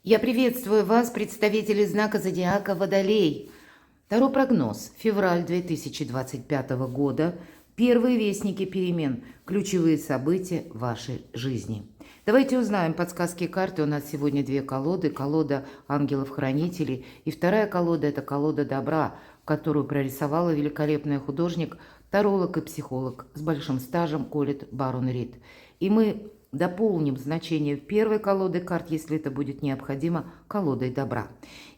Я приветствую вас, представители знака зодиака Водолей. Таро прогноз. Февраль 2025 года. Первые вестники перемен. Ключевые события вашей жизни. Давайте узнаем подсказки карты. У нас сегодня две колоды. Колода ангелов-хранителей. И вторая колода – это колода добра, которую прорисовала великолепный художник, таролог и психолог с большим стажем Колет Барон Рид. И мы дополним значение первой колоды карт, если это будет необходимо, колодой добра.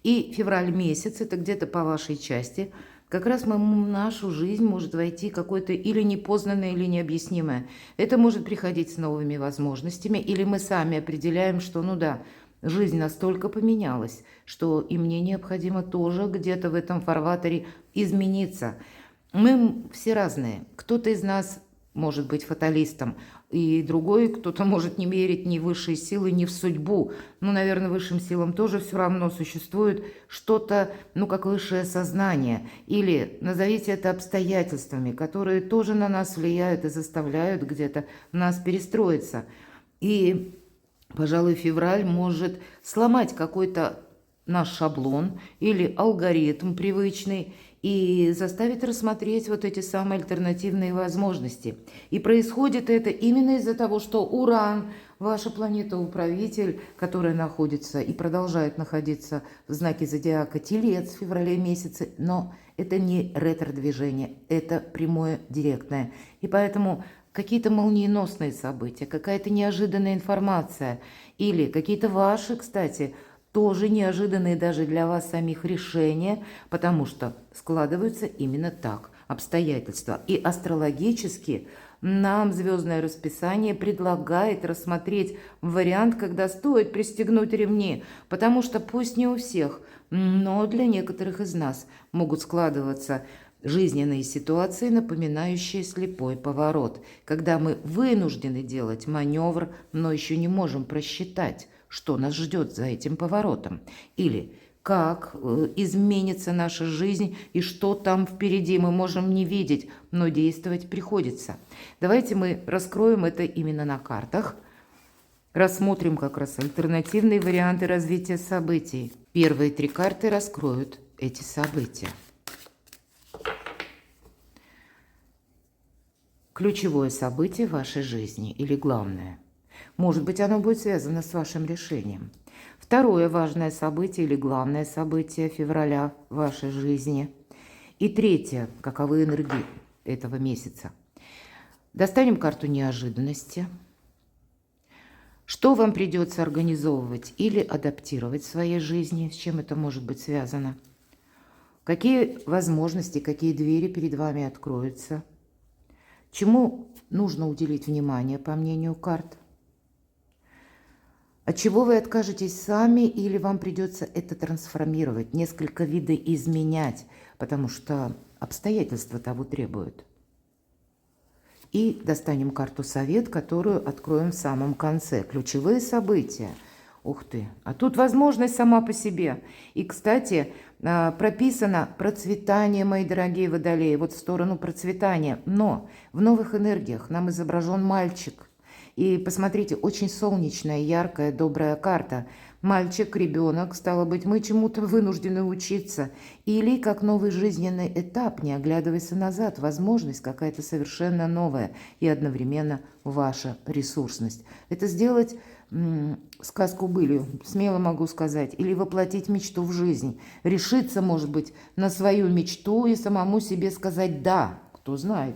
И февраль месяц, это где-то по вашей части, как раз в нашу жизнь может войти какое-то или непознанное, или необъяснимое. Это может приходить с новыми возможностями, или мы сами определяем, что, ну да, жизнь настолько поменялась, что и мне необходимо тоже где-то в этом фарватере измениться. Мы все разные. Кто-то из нас может быть фаталистом, и другой, кто-то может не верить ни в высшие силы, ни в судьбу. Ну, наверное, высшим силам тоже все равно существует что-то, ну, как высшее сознание. Или назовите это обстоятельствами, которые тоже на нас влияют и заставляют где-то нас перестроиться. И, пожалуй, февраль может сломать какой-то наш шаблон или алгоритм привычный, и заставит рассмотреть вот эти самые альтернативные возможности. И происходит это именно из-за того, что Уран, ваша планета-управитель, которая находится и продолжает находиться в знаке зодиака Телец в феврале месяце, но это не ретро-движение, это прямое, директное. И поэтому какие-то молниеносные события, какая-то неожиданная информация или какие-то ваши, кстати, тоже неожиданные даже для вас самих решения, потому что складываются именно так обстоятельства. И астрологически нам звездное расписание предлагает рассмотреть вариант, когда стоит пристегнуть ремни, потому что пусть не у всех, но для некоторых из нас могут складываться жизненные ситуации, напоминающие слепой поворот, когда мы вынуждены делать маневр, но еще не можем просчитать, что нас ждет за этим поворотом, или как изменится наша жизнь и что там впереди мы можем не видеть, но действовать приходится. Давайте мы раскроем это именно на картах, рассмотрим как раз альтернативные варианты развития событий. Первые три карты раскроют эти события. Ключевое событие в вашей жизни или главное. Может быть, оно будет связано с вашим решением. Второе важное событие или главное событие февраля в вашей жизни. И третье, каковы энергии этого месяца. Достанем карту неожиданности. Что вам придется организовывать или адаптировать в своей жизни, с чем это может быть связано? Какие возможности, какие двери перед вами откроются? Чему нужно уделить внимание, по мнению карт? От чего вы откажетесь сами или вам придется это трансформировать, несколько видоизменять, потому что обстоятельства того требуют. И достанем карту «Совет», которую откроем в самом конце. Ключевые события. Ух ты, а тут возможность сама по себе. И, кстати, прописано процветание, мои дорогие водолеи, вот в сторону процветания. Но в новых энергиях нам изображен мальчик. И посмотрите, очень солнечная, яркая, добрая карта. Мальчик, ребенок, стало быть, мы чему-то вынуждены учиться. Или как новый жизненный этап, не оглядываясь назад, возможность какая-то совершенно новая и одновременно ваша ресурсность. Это сделать сказку былью, смело могу сказать, или воплотить мечту в жизнь. Решиться, может быть, на свою мечту и самому себе сказать «да», кто знает.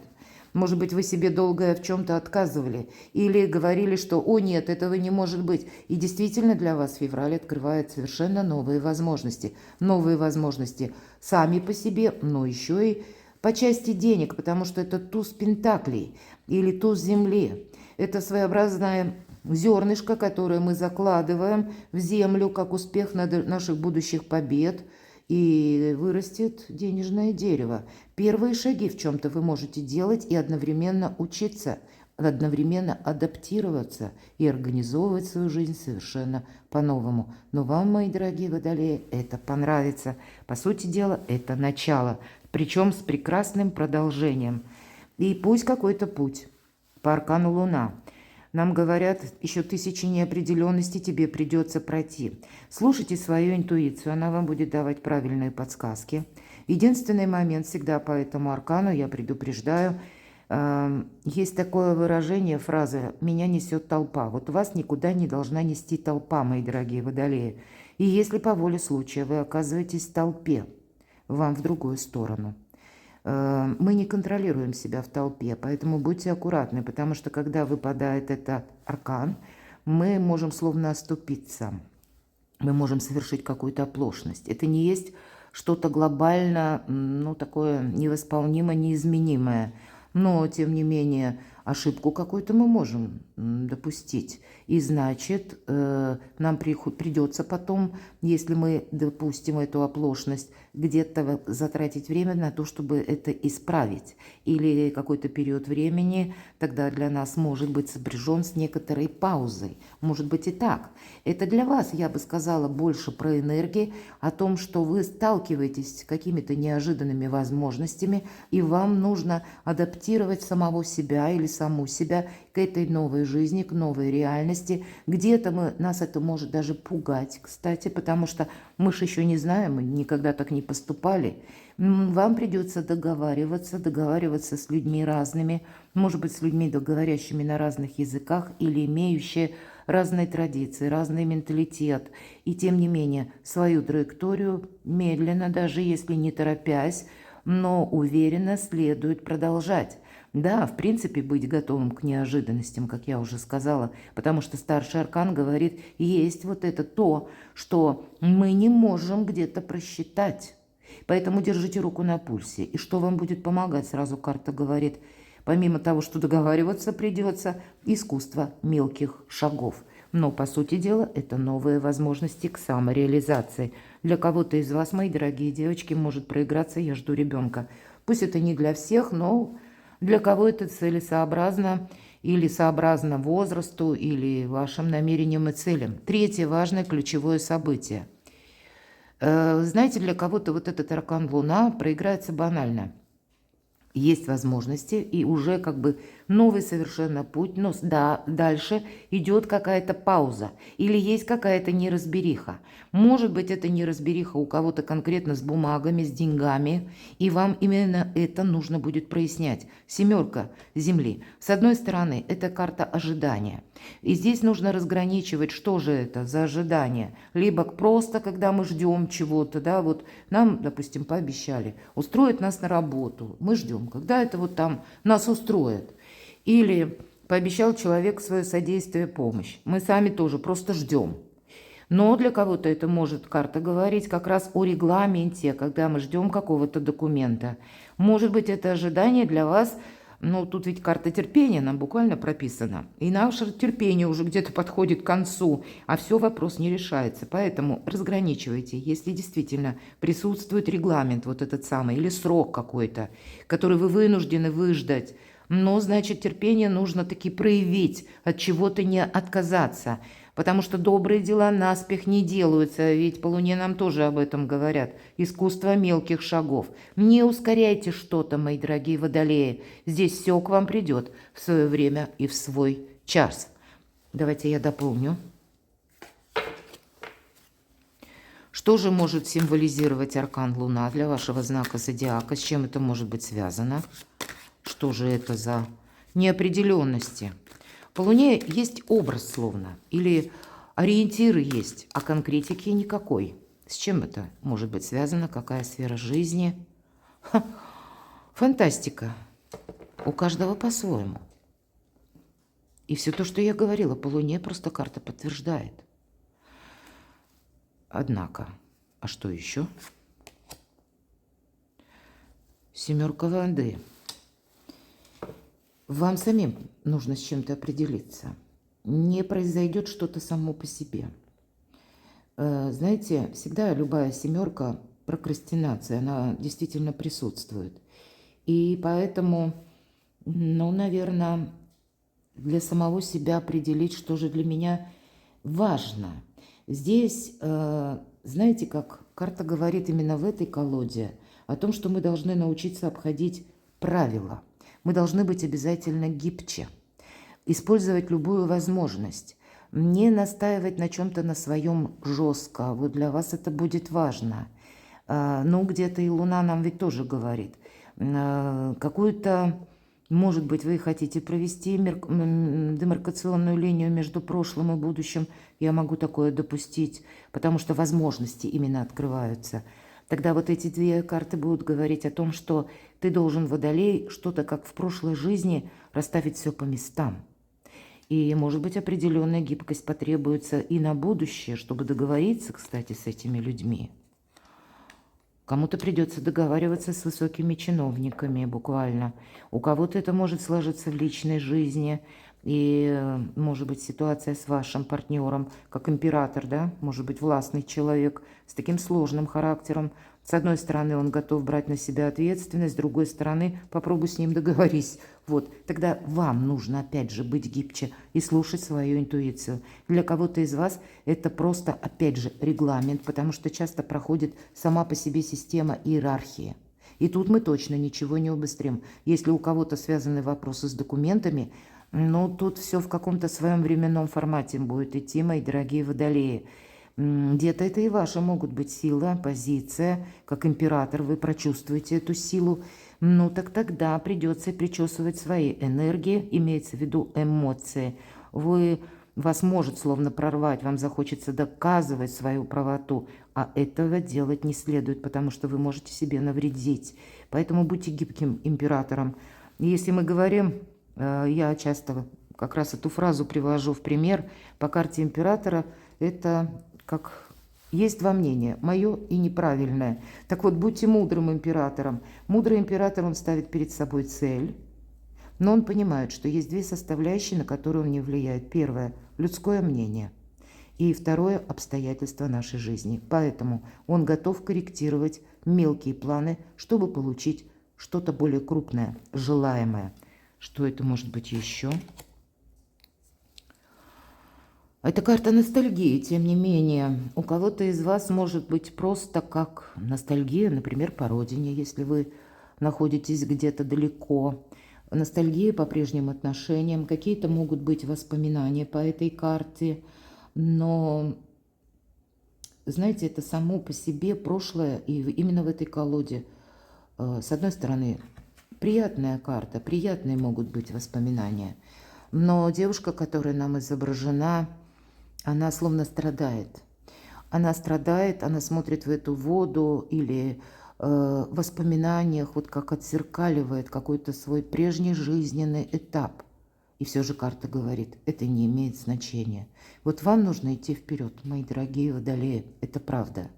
Может быть, вы себе долго в чем-то отказывали или говорили, что «О, нет, этого не может быть». И действительно для вас февраль открывает совершенно новые возможности. Новые возможности сами по себе, но еще и по части денег, потому что это туз пентаклей или туз земли. Это своеобразное зернышко, которое мы закладываем в землю, как успех наших будущих побед, и вырастет денежное дерево. Первые шаги в чем-то вы можете делать и одновременно учиться, одновременно адаптироваться и организовывать свою жизнь совершенно по-новому. Но вам, мои дорогие водолеи, это понравится. По сути дела, это начало, причем с прекрасным продолжением. И пусть какой-то путь по аркану Луна. Нам говорят, еще тысячи неопределенностей тебе придется пройти. Слушайте свою интуицию, она вам будет давать правильные подсказки. Единственный момент всегда по этому аркану, я предупреждаю, есть такое выражение, фраза «меня несет толпа». Вот вас никуда не должна нести толпа, мои дорогие водолеи. И если по воле случая вы оказываетесь в толпе, вам в другую сторону. Мы не контролируем себя в толпе, поэтому будьте аккуратны, потому что когда выпадает этот аркан, мы можем словно оступиться, мы можем совершить какую-то оплошность. Это не есть что-то глобально, ну, такое невосполнимо, неизменимое. Но, тем не менее, ошибку какую-то мы можем допустить. И значит, нам придется потом, если мы допустим эту оплошность, где-то затратить время на то, чтобы это исправить. Или какой-то период времени тогда для нас может быть сопряжен с некоторой паузой. Может быть и так. Это для вас, я бы сказала, больше про энергии, о том, что вы сталкиваетесь с какими-то неожиданными возможностями, и вам нужно адаптировать самого себя или саму себя к этой новой жизни, к новой реальности. Где-то нас это может даже пугать, кстати, потому что мы же еще не знаем, мы никогда так не поступали. Вам придется договариваться с людьми разными, может быть, с людьми, говорящими на разных языках или имеющие разные традиции, разный менталитет. И тем не менее, свою траекторию медленно, даже если не торопясь, но уверенно следует продолжать. Да, в принципе, быть готовым к неожиданностям, как я уже сказала, потому что старший аркан говорит, есть вот это то, что мы не можем где-то просчитать. Поэтому держите руку на пульсе. И что вам будет помогать, сразу карта говорит, помимо того, что договариваться придется, искусство мелких шагов. Но, по сути дела, это новые возможности к самореализации. Для кого-то из вас, мои дорогие девочки, может проиграться «Я жду ребенка». Пусть это не для всех, но для кого это целесообразно или сообразно возрасту, или вашим намерениям и целям. Третье важное ключевое событие. Знаете, для кого-то вот этот аркан Луна проиграется банально. Есть возможности, и уже как бы новый совершенно путь, но да, дальше идет какая-то пауза или есть какая-то неразбериха. Может быть, это неразбериха у кого-то конкретно с бумагами, с деньгами, и вам именно это нужно будет прояснять. Семерка Земли. С одной стороны, это карта ожидания. И здесь нужно разграничивать, что же это за ожидание. Либо просто, когда мы ждем чего-то, да, вот нам, допустим, пообещали устроить нас на работу, мы ждем, когда это вот там нас устроит. Или пообещал человек свое содействие, помощь. Мы сами тоже просто ждем. Но для кого-то это может карта говорить как раз о регламенте, когда мы ждем какого-то документа. Может быть, это ожидание для вас, ну, тут ведь карта терпения нам буквально прописана. И наше терпение уже где-то подходит к концу, а все, вопрос не решается. Поэтому разграничивайте, если действительно присутствует регламент вот этот самый, или срок какой-то, который вы вынуждены выждать, но, значит, терпение нужно таки проявить, от чего-то не отказаться. Потому что добрые дела наспех не делаются, ведь по Луне нам тоже об этом говорят. Искусство мелких шагов. Не ускоряйте что-то, мои дорогие водолеи. Здесь все к вам придет в свое время и в свой час. Давайте я дополню. Что же может символизировать аркан Луна для вашего знака зодиака? С чем это может быть связано? Что же это за неопределенности? По Луне есть образ словно, или ориентиры есть, а конкретики никакой. С чем это может быть связано? Какая сфера жизни? Фантастика. У каждого по-своему. И все то, что я говорила по Луне, просто карта подтверждает. Однако, а что еще? Семерка воды. Вам самим нужно с чем-то определиться. Не произойдет что-то само по себе. Знаете, всегда любая семерка, прокрастинация, она действительно присутствует. И поэтому, ну, наверное, для самого себя определить, что же для меня важно. Здесь, знаете, как карта говорит именно в этой колоде о том, что мы должны научиться обходить правила. Мы должны быть обязательно гибче. использовать любую возможность, не настаивать на чем-то на своем жестко. Вот для вас это будет важно. Ну, где-то и Луна нам ведь тоже говорит. Какую-то, может быть, вы хотите провести демаркационную линию между прошлым и будущим. Я могу такое допустить, потому что возможности именно открываются. Тогда вот эти две карты будут говорить о том, что ты должен, Водолей, что-то как в прошлой жизни расставить все по местам. И, может быть, определенная гибкость потребуется и на будущее, чтобы договориться, кстати, с этими людьми. Кому-то придется договариваться с высокими чиновниками буквально. У кого-то это может сложиться в личной жизни. И, может быть, ситуация с вашим партнером, как император, да, может быть, властный человек с таким сложным характером. С одной стороны, он готов брать на себя ответственность, с другой стороны, попробуй с ним договорись. Вот, тогда вам нужно, опять же, быть гибче и слушать свою интуицию. Для кого-то из вас это просто, опять же, регламент, потому что часто проходит сама по себе система иерархии. И тут мы точно ничего не убыстрим. Если у кого-то связаны вопросы с документами, ну, тут все в каком-то своем временном формате будет идти, мои дорогие водолеи. Где-то это и ваши могут быть сила, позиция, как император, вы прочувствуете эту силу. Ну, так тогда придется причесывать свои энергии, имеется в виду эмоции. Вас может словно прорвать, вам захочется доказывать свою правоту, а этого делать не следует, потому что вы можете себе навредить. Поэтому будьте гибким императором. Если мы говорим... Я часто как раз эту фразу привожу в пример. По карте императора это как есть два мнения, мое и неправильное. Так вот, будьте мудрым императором. Мудрый император, он ставит перед собой цель, но он понимает, что есть две составляющие, на которые он не влияет. Первое – людское мнение. И второе – обстоятельства нашей жизни. Поэтому он готов корректировать мелкие планы, чтобы получить что-то более крупное, желаемое. Что это может быть еще? Это карта ностальгии, тем не менее. У кого-то из вас может быть просто как ностальгия, например, по родине, если вы находитесь где-то далеко. Ностальгия по прежним отношениям. Какие-то могут быть воспоминания по этой карте. Но, знаете, это само по себе прошлое, и именно в этой колоде, с одной стороны, приятная карта, приятные могут быть воспоминания. Но девушка, которая нам изображена, она словно страдает. Она страдает, она смотрит в эту воду или в воспоминаниях, вот как отзеркаливает какой-то свой прежний жизненный этап. И все же карта говорит, это не имеет значения. Вот вам нужно идти вперед, мои дорогие водолеи, это правда.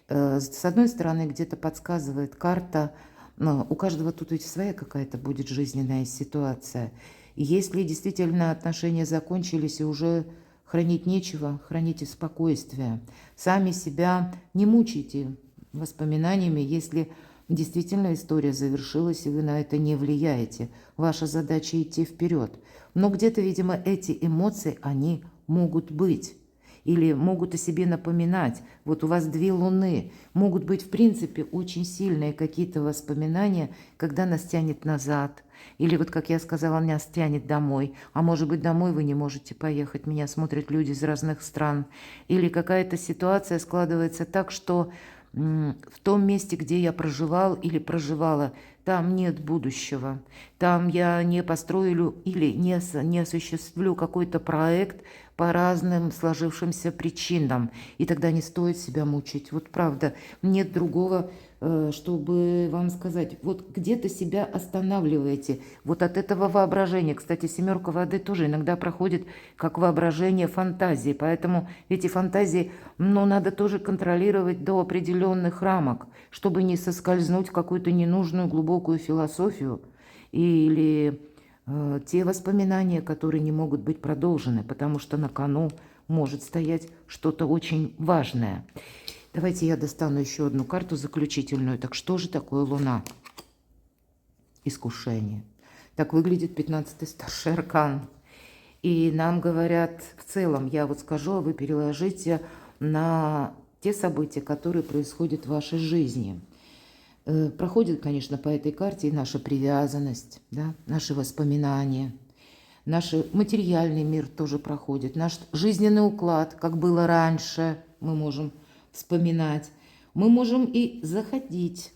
С одной стороны, где-то подсказывает карта, но у каждого тут ведь своя какая-то будет жизненная ситуация. И если действительно отношения закончились и уже хранить нечего, храните спокойствие. Сами себя не мучайте воспоминаниями, если действительно история завершилась, и вы на это не влияете. Ваша задача идти вперед. Но где-то, видимо, эти эмоции, они могут быть. Или могут о себе напоминать. Вот у вас две луны. Могут быть, в принципе, очень сильные какие-то воспоминания, когда нас тянет назад. Или вот, как я сказала, нас тянет домой. А может быть, домой вы не можете поехать. Меня смотрят люди из разных стран. Или какая-то ситуация складывается так, что в том месте, где я проживал или проживала, там нет будущего. Там я не построю или не осуществлю какой-то проект по разным сложившимся причинам. И тогда не стоит себя мучить. Вот правда, нет другого, чтобы вам сказать. Вот где-то себя останавливаете. Вот от этого воображения. Кстати, семерка воды тоже иногда проходит как воображение фантазии. Поэтому эти фантазии, надо тоже контролировать до определенных рамок, чтобы не соскользнуть в какую-то ненужную глубокую философию или те воспоминания, которые не могут быть продолжены, потому что на кону может стоять что-то очень важное. Давайте я достану еще одну карту заключительную. Так что же такое Луна? Искушение. Так выглядит 15-й старший аркан. И нам говорят в целом, я вот скажу, а вы переложите на те события, которые происходят в вашей жизни. Проходит, конечно, по этой карте и наша привязанность, да, наши воспоминания. наш материальный мир тоже проходит, наш жизненный уклад, как было раньше, мы можем вспоминать. Мы можем и захотеть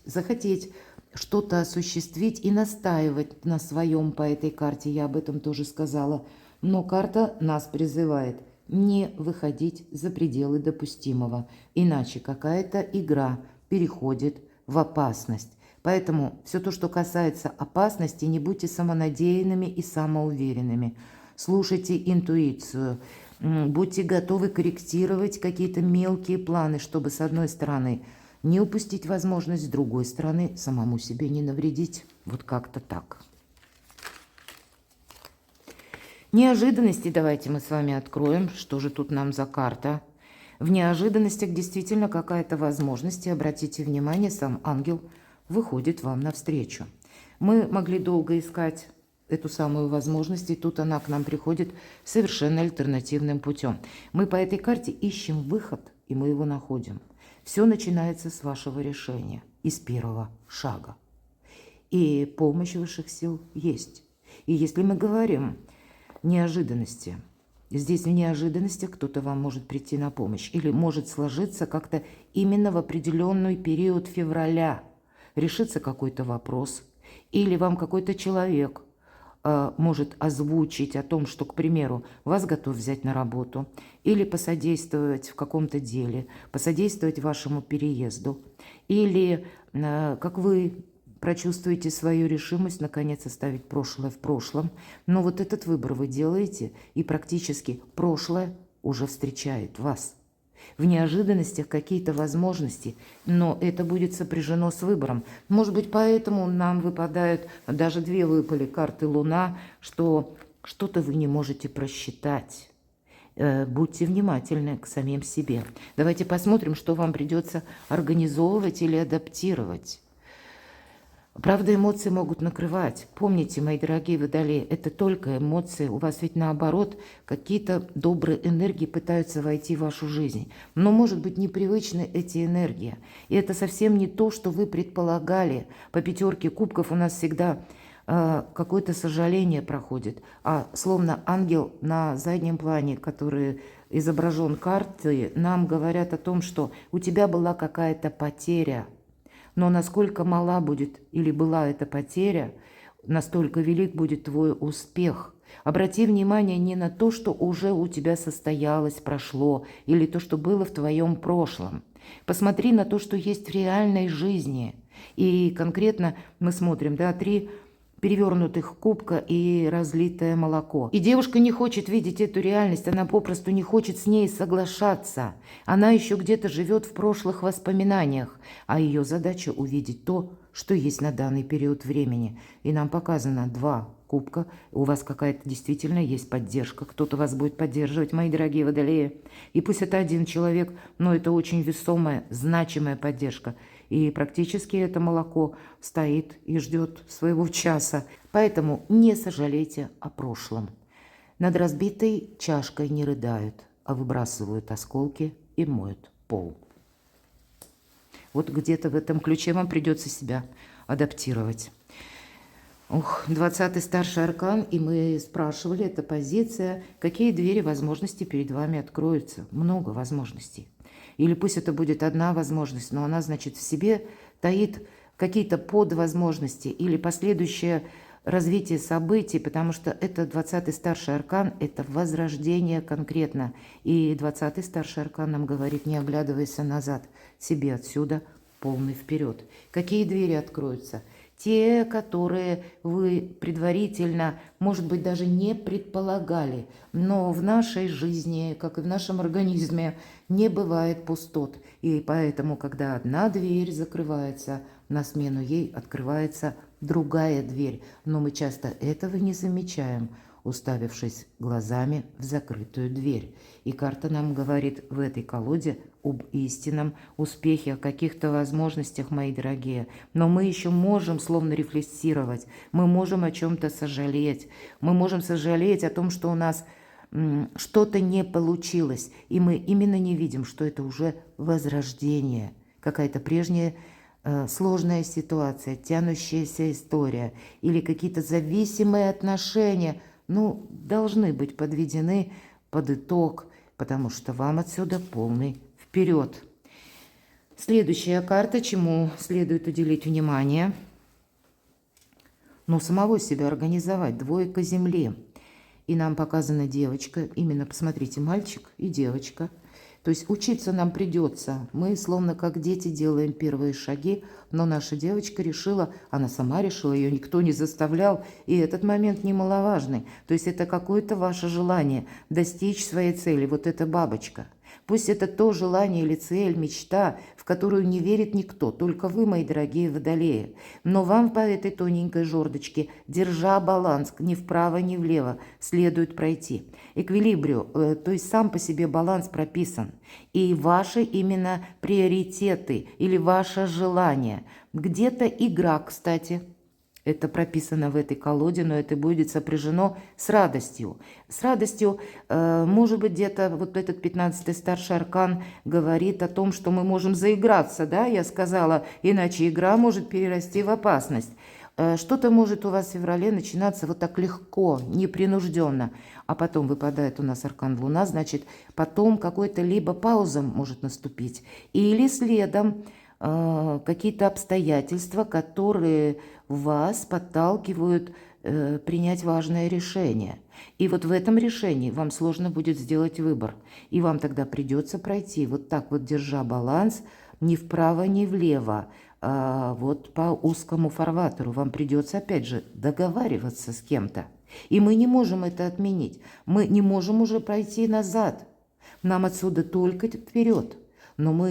что-то осуществить и настаивать на своем по этой карте, я об этом тоже сказала. Но карта нас призывает не выходить за пределы допустимого, иначе какая-то игра переходит в опасность. Поэтому все то, что касается опасности, не будьте самонадеянными и самоуверенными. Слушайте интуицию, будьте готовы корректировать какие-то мелкие планы, чтобы с одной стороны не упустить возможность, с другой стороны самому себе не навредить. Вот как-то так. Неожиданности давайте мы с вами откроем. Что же тут нам за карта? В неожиданностях действительно какая-то возможность, и обратите внимание, сам ангел выходит вам навстречу. Мы могли долго искать эту самую возможность, и тут она к нам приходит совершенно альтернативным путем. Мы по этой карте ищем выход, и мы его находим. Все начинается с вашего решения, из первого шага. И помощь высших сил есть. И если мы говорим неожиданности, здесь в неожиданностях кто-то вам может прийти на помощь, или может сложиться как-то именно в определенный период февраля, решится какой-то вопрос, или вам какой-то человек может озвучить о том, что, к примеру, вас готов взять на работу, или посодействовать в каком-то деле, посодействовать вашему переезду, или как вы прочувствуете свою решимость наконец оставить прошлое в прошлом. Но вот этот выбор вы делаете, и практически прошлое уже встречает вас. В неожиданностях какие-то возможности, но это будет сопряжено с выбором. Может быть, поэтому нам выпадают, даже две выпали карты Луна, что что-то вы не можете просчитать. Будьте внимательны к самим себе. Давайте посмотрим, что вам придется организовывать или адаптировать. Правда, эмоции могут накрывать. Помните, мои дорогие водолеи, это только эмоции. У вас ведь наоборот какие-то добрые энергии пытаются войти в вашу жизнь. Но, может быть, непривычны эти энергии. И это совсем не то, что вы предполагали. По пятерке кубков у нас всегда какое-то сожаление проходит. А словно ангел на заднем плане, который изображен картой, нам говорят о том, что у тебя была какая-то потеря. Но насколько мала будет или была эта потеря, настолько велик будет твой успех. Обрати внимание не на то, что уже у тебя состоялось, прошло, или то, что было в твоем прошлом. Посмотри на то, что есть в реальной жизни. И конкретно мы смотрим, да, 3 перевернутых кубка и разлитое молоко. И девушка не хочет видеть эту реальность, она попросту не хочет с ней соглашаться. Она еще где-то живет в прошлых воспоминаниях, а ее задача увидеть то, что есть на данный период времени. И нам показано 2 кубка, у вас какая-то действительно есть поддержка, кто-то вас будет поддерживать, мои дорогие водолеи. И пусть это один человек, но это очень весомая, значимая поддержка. И практически это молоко стоит и ждет своего часа. Поэтому не сожалейте о прошлом. Над разбитой чашкой не рыдают, а выбрасывают осколки и моют пол. Вот где-то в этом ключе вам придется себя адаптировать. 20-й старший аркан, и мы спрашивали, это позиция, какие двери возможностей перед вами откроются. Много возможностей. Или пусть это будет одна возможность, но она, значит, в себе таит какие-то подвозможности или последующее развитие событий, потому что это 20-й старший аркан, это возрождение конкретно. И 20-й старший аркан нам говорит, не оглядывайся назад, себе отсюда полный вперед. Какие двери откроются? Те, которые вы предварительно, может быть, даже не предполагали. Но в нашей жизни, как и в нашем организме, не бывает пустот. И поэтому, когда одна дверь закрывается, на смену ей открывается другая дверь. Но мы часто этого не замечаем, уставившись глазами в закрытую дверь. И карта нам говорит в этой колоде об истинном успехе, о каких-то возможностях, мои дорогие. Но мы еще можем словно рефлексировать, мы можем о чем-то сожалеть, мы можем сожалеть о том, что у нас что-то не получилось, и мы именно не видим, что это уже возрождение, какая-то прежняя сложная ситуация, тянущаяся история или какие-то зависимые отношения. ну, должны быть подведены под итог, потому что вам отсюда полный вперед. Следующая карта, чему следует уделить внимание. Ну, самого себя организовать. Двойка земли. И нам показана девочка. Именно, посмотрите, мальчик и девочка. То есть учиться нам придется. Мы словно как дети делаем первые шаги, но наша девочка решила, она сама решила, ее никто не заставлял, и этот момент немаловажный. То есть это какое-то ваше желание достичь своей цели, вот эта бабочка. Пусть это то желание или цель, мечта, в которую не верит никто, только вы, мои дорогие водолеи. Но вам по этой тоненькой жердочке, держа баланс ни вправо, ни влево, следует пройти. Эквилибрию, то есть сам по себе баланс прописан. И ваши именно приоритеты или ваше желание. Где-то игра, кстати. Это прописано в этой колоде, но это будет сопряжено с радостью. С радостью, может быть, где-то вот этот 15-й старший аркан говорит о том, что мы можем заиграться, да, я сказала, иначе игра может перерасти в опасность. Что-то может у вас в феврале начинаться вот так легко, непринужденно, а потом выпадает у нас аркан Луна, значит, потом какой-то либо пауза может наступить, или следом какие-то обстоятельства, которые вас подталкивают принять важное решение. И вот в этом решении вам сложно будет сделать выбор. И вам тогда придется пройти вот так вот, держа баланс, ни вправо, ни влево, а вот по узкому фарватеру. Вам придется, опять же, договариваться с кем-то. И мы не можем это отменить. Мы не можем уже пройти назад. Нам отсюда только вперед. Но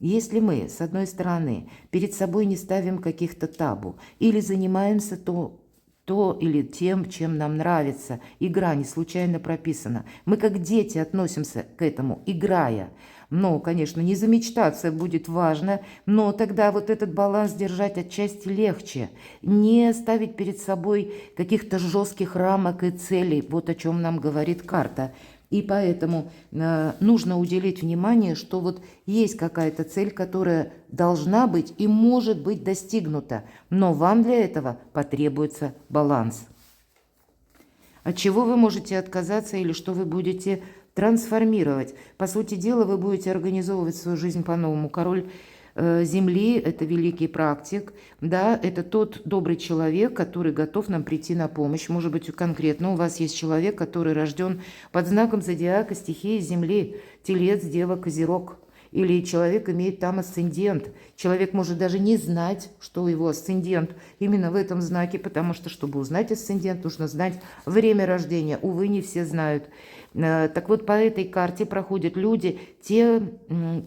если мы, с одной стороны, перед собой не ставим каких-то табу или занимаемся то или тем, чем нам нравится, игра не случайно прописана. Мы как дети относимся к этому, играя. Но, конечно, не замечтаться будет важно, но тогда вот этот баланс держать отчасти легче. Не ставить перед собой каких-то жестких рамок и целей, вот о чем нам говорит карта. И поэтому нужно уделить внимание, что вот есть какая-то цель, которая должна быть и может быть достигнута, но вам для этого потребуется баланс. От чего вы можете отказаться или что вы будете трансформировать? По сути дела, вы будете организовывать свою жизнь по-новому. Король Земли – это великий практик, да, это тот добрый человек, который готов нам прийти на помощь. Может быть, конкретно у вас есть человек, который рожден под знаком зодиака стихии Земли, Телец, Дева, Козерог. Или человек имеет там асцендент. Человек может даже не знать, что его асцендент именно в этом знаке, потому что, чтобы узнать асцендент, нужно знать время рождения. Увы, не все знают. Так вот, по этой карте проходят люди, те,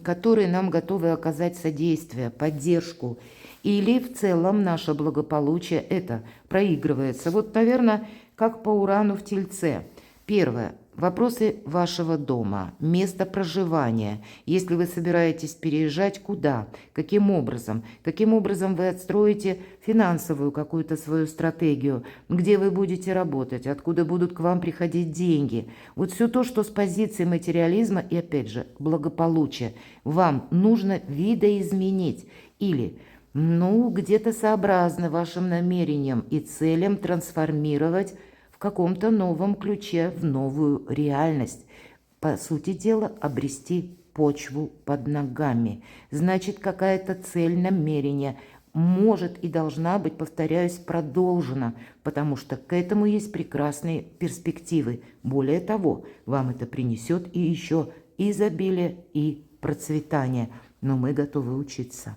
которые нам готовы оказать содействие, поддержку. Или в целом наше благополучие это проигрывается. Вот, наверное, как по Урану в Тельце. Первое. Вопросы вашего дома, место проживания. Если вы собираетесь переезжать, куда, каким образом вы отстроите финансовую какую-то свою стратегию, где вы будете работать, откуда будут к вам приходить деньги. Вот все то, что с позиции материализма и, опять же, благополучия вам нужно видоизменить или где-то сообразно вашим намерениям и целям трансформировать в каком-то новом ключе, в новую реальность. По сути дела, обрести почву под ногами. Значит, какая-то цель, намерение может и должна быть, повторяюсь, продолжена, потому что к этому есть прекрасные перспективы. Более того, вам это принесет и еще изобилие и процветание. Но мы готовы учиться.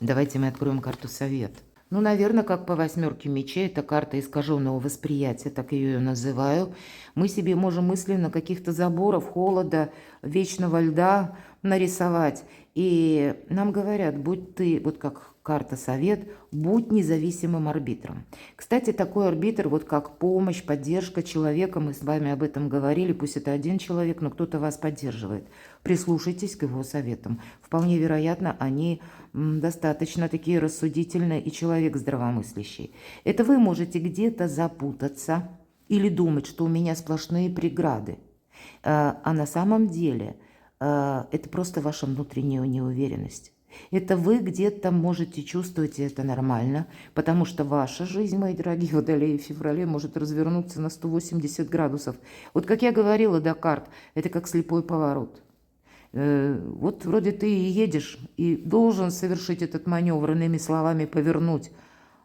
Давайте мы откроем карту «Совет». Наверное, как по 8 мечей, это карта искаженного восприятия, так ее называю. Мы себе можем мысленно каких-то заборов, холода, вечного льда нарисовать. И нам говорят, будь ты, вот как карта «Совет», будь независимым арбитром. Кстати, такой арбитр, вот как помощь, поддержка человека, мы с вами об этом говорили, пусть это один человек, но кто-то вас поддерживает. Прислушайтесь к его советам. Вполне вероятно, они достаточно такие рассудительные и человек здравомыслящий. Это вы можете где-то запутаться или думать, что у меня сплошные преграды. А на самом деле это просто ваша внутренняя неуверенность. Это вы где-то можете чувствовать, и это нормально, потому что ваша жизнь, мои дорогие водолеи, в феврале может развернуться на 180 градусов. Вот как я говорила до карт, это как слепой поворот. Вот вроде ты и едешь, и должен совершить этот маневр, иными словами, повернуть,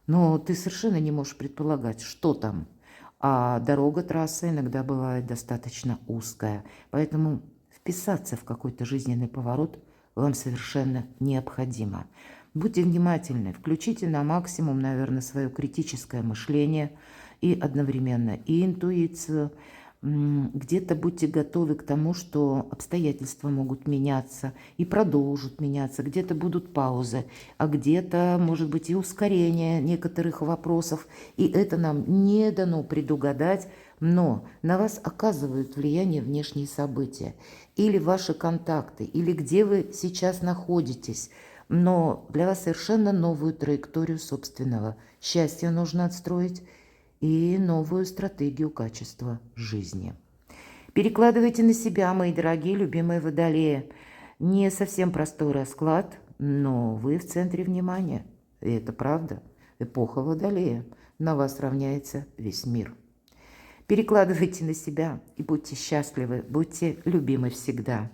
но ты совершенно не можешь предполагать, что там. А дорога, трасса иногда бывает достаточно узкая, поэтому вписаться в какой-то жизненный поворот вам совершенно необходимо. Будьте внимательны, включите на максимум, наверное, свое критическое мышление и одновременно и интуицию. Где-то будьте готовы к тому, что обстоятельства могут меняться и продолжат меняться, где-то будут паузы, а где-то, может быть, и ускорение некоторых вопросов, и это нам не дано предугадать, но на вас оказывают влияние внешние события, или ваши контакты, или где вы сейчас находитесь, но для вас совершенно новую траекторию собственного счастья нужно отстроить, и новую стратегию качества жизни. Перекладывайте на себя, мои дорогие, любимые водолеи. Не совсем простой расклад, но вы в центре внимания. И это правда. Эпоха водолея. На вас равняется весь мир. Перекладывайте на себя и будьте счастливы, будьте любимы всегда.